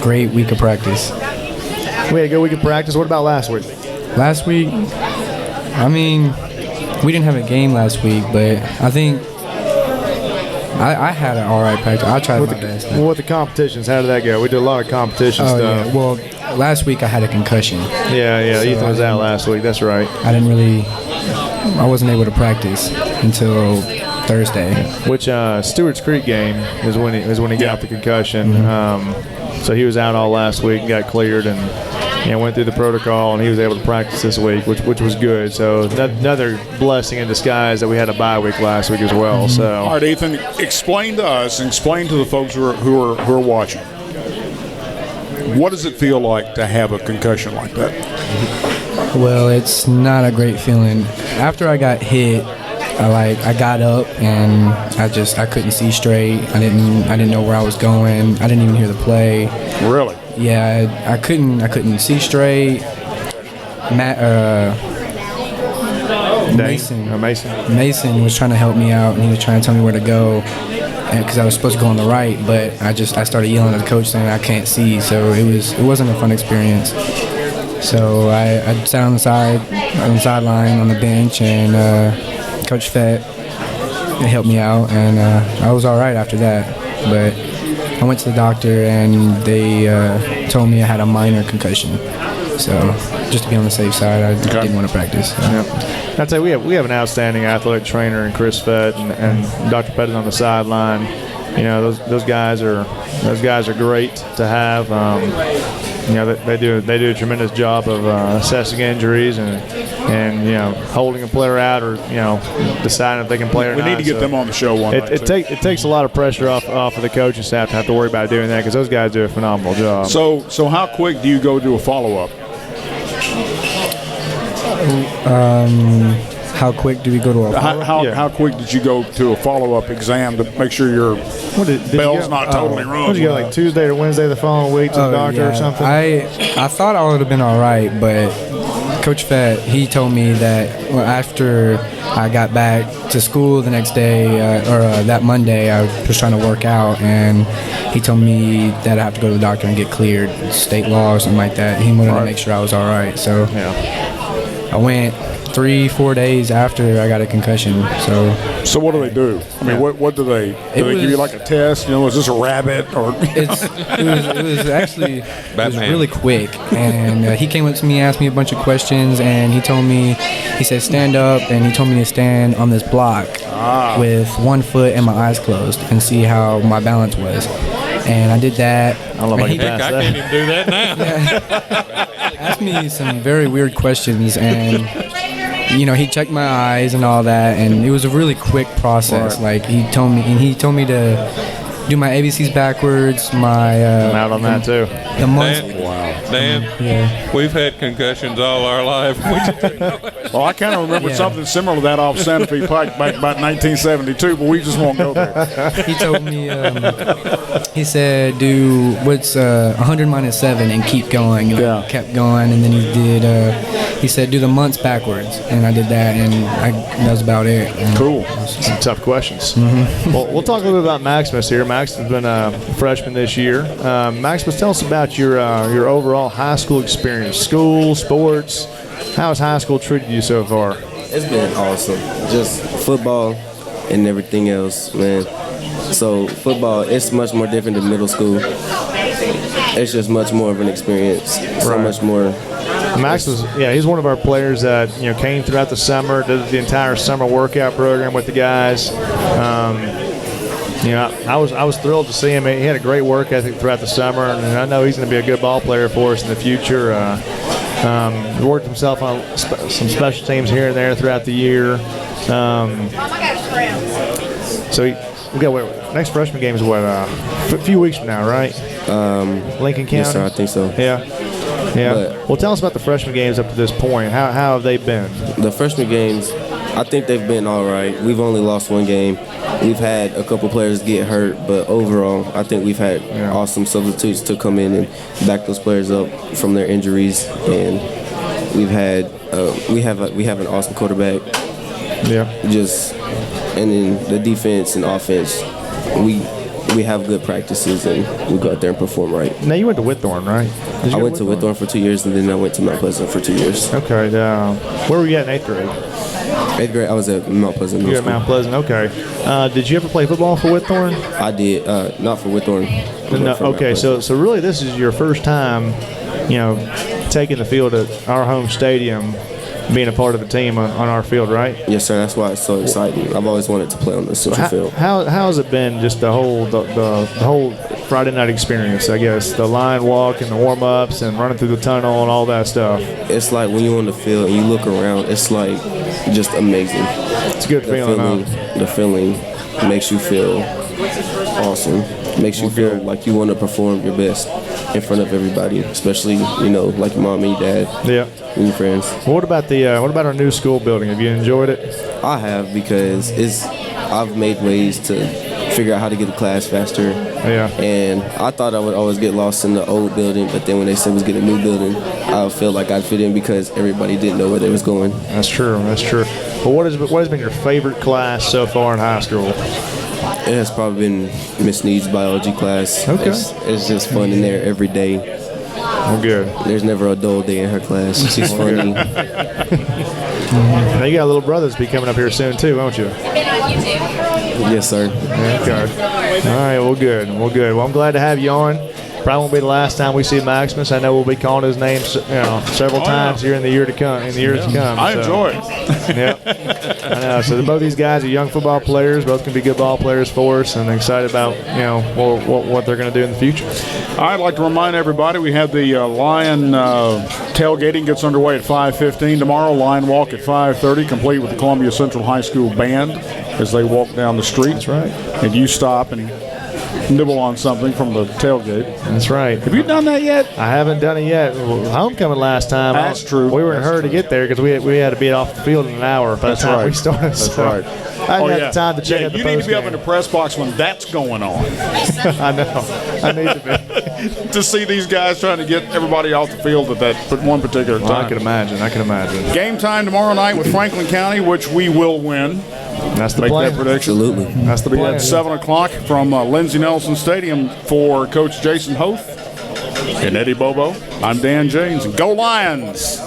great week of practice. We had a good week of practice. What about last week? Last week, we didn't have a game last week, but I think I had an all right practice. I tried my best. Well, with the competitions, how did that go? We did a lot of competition stuff. Yeah. Well, last week I had a concussion. Yeah. So Ethan was out last week. That's right. I wasn't able to practice until Thursday. Which Stewart's Creek game is when he got the concussion. So he was out all last week and got cleared and went through the protocol, and he was able to practice this week, which was good. So another blessing in disguise that we had a bye week last week as well. So all right, Ethan, explain to us, explain to the folks who are watching. What does it feel like to have a concussion like that? Well, it's not a great feeling. After I got hit, I got up and I couldn't see straight. I didn't know where I was going. I didn't even hear the play. Really? Yeah, I couldn't see straight. Mason was trying to help me out, and he was trying to tell me where to go, because I was supposed to go on the right, but I started yelling at the coach saying I can't see. So it wasn't a fun experience. So I sat on the sideline on the bench, and Coach Fett helped me out, and I was all right after that. But I went to the doctor, and they told me I had a minor concussion. So just to be on the safe side, I didn't want to practice. Yeah. I'd say we have an outstanding athletic trainer in Chris Fett and Dr. Pettit on the sideline. Those guys are great to have. They do a tremendous job of assessing injuries and holding a player out or deciding if they can play or not. We need to get them on the show one night. It takes a lot of pressure off of the coaching staff to have to worry about doing that, because those guys do a phenomenal job. So how quick do you go do a follow-up? How quick do we go to a follow-up? How quick did you go to a follow-up exam to make sure your bell's not totally wrong? Did you go like Tuesday or Wednesday the following week to the doctor or something? I thought I would have been all right, but Coach Fett, he told me that after I got back to school the next day, or that Monday, I was trying to work out, and he told me that I have to go to the doctor and get cleared, state law or something like that. He wanted to make sure I was all right. So I went 3-4 days after I got a concussion. So what do they do? I mean, what do they? Do they give you like a test? You know, is this a rabbit or? It was actually really quick, and he came up to me, asked me a bunch of questions, and he said stand up, and he told me to stand on this block with one foot and my eyes closed and see how my balance was. And I did that. I don't know if I can pass I that. can't even do that now. Asked me some very weird questions, and he checked my eyes and all that, and it was a really quick process. Like he told me to do my ABCs backwards. I'm out on that too. The months. Dan, we've had concussions all our life. We just didn't know it. Well, I kind of remember something similar to that off Santa Fe Pike back about 1972, but we just won't go there. He told me, he said, do what's 100 minus 7 and keep going. And I kept going, and then he said, do the months backwards. And I did that, and that was about it. And cool. Some tough questions. Well, we'll talk a little bit about Maximus here. Max has been a freshman this year. Maximus, tell us about your overall high school experience, school, sports. How has high school treated you so far? It's been awesome. Just football and everything else, man. So football, it's much more different than middle school. It's just much more of an experience. So much more. Max was, he's one of our players that came throughout the summer, did the entire summer workout program with the guys. I was thrilled to see him. He had a great work ethic throughout the summer, and I know he's going to be a good ball player for us in the future. He worked himself on some special teams here and there throughout the year. So we got next freshman game is a few weeks from now, right? Lincoln County. Yes, sir, I think so. Yeah. Well, tell us about the freshman games up to this point. How have they been? The freshman games, I think they've been all right. We've only lost one game. We've had a couple players get hurt, but overall, I think we've had awesome substitutes to come in and back those players up from their injuries, and we have an awesome quarterback. And then the defense and offense, we have good practices, and we go out there and perform right. Now, you went to Whitthorne, right? I went to Whitthorne for 2 years, and then I went to Mount Pleasant for 2 years. Okay. Where were you at in 8th grade? 8th grade, I was at Mount Pleasant. You were at Mount Pleasant, okay. Did you ever play football for Whitthorne? I did, not for Whitthorne. No, okay, so really this is your first time, taking the field at our home stadium, being a part of the team on our field, right? Yes, sir. That's why it's so exciting. I've always wanted to play on the central field. How has it been, just the whole Friday night experience, I guess? The line walk and the warm-ups and running through the tunnel and all that stuff. It's like when you're on the field and you look around, it's like just amazing. It's a good feeling, The feeling makes you feel awesome. Makes you feel like you want to perform your best in front of everybody, especially, like your mom and your dad. Yeah. And your friends. What about our new school building? Have you enjoyed it? I have, because I've made ways to figure out how to get to class faster. Yeah. And I thought I would always get lost in the old building, but then when they said we was getting a new building, I felt like I'd fit in because everybody didn't know where they was going. That's true. But what has been your favorite class so far in high school? It has probably been Miss Need's biology class. Okay. It's just fun in there every day. Well, good. There's never a dull day in her class. She's funny. Now, you got a little brother that's be coming up here soon, too, won't you? Yes, sir. Okay. All right, well, good. Well, I'm glad to have you on. Probably won't be the last time we see Maximus. I know we'll be calling his name, several times here in the years to come. I enjoy it. Yeah, I know. So both these guys are young football players. Both can be good ball players for us, and excited about what they're going to do in the future. I'd like to remind everybody we have the Lion tailgating gets underway at 5:15 tomorrow. Lion walk at 5:30, complete with the Columbia Central High School band as they walk down the street. That's right. And you stop and nibble on something from the tailgate. That's right. Have you done that yet? I haven't done it yet. Homecoming last time. That's true. We were in a hurry to get there because we had to be off the field in an hour by the time we started. That's right. I didn't have the time to check out the You need to be up postgame. in the press box when that's going on. I know. I need to be. To see these guys trying to get everybody off the field at that one particular time. I can imagine. Game time tomorrow night with Franklin County, which we will win. That's the Make plan. that prediction. Absolutely. That's the plan. At 7 o'clock from Lindsey Nelson Stadium for Coach Jason Hoth and Eddie Bobo. I'm Dan James. Go Lions!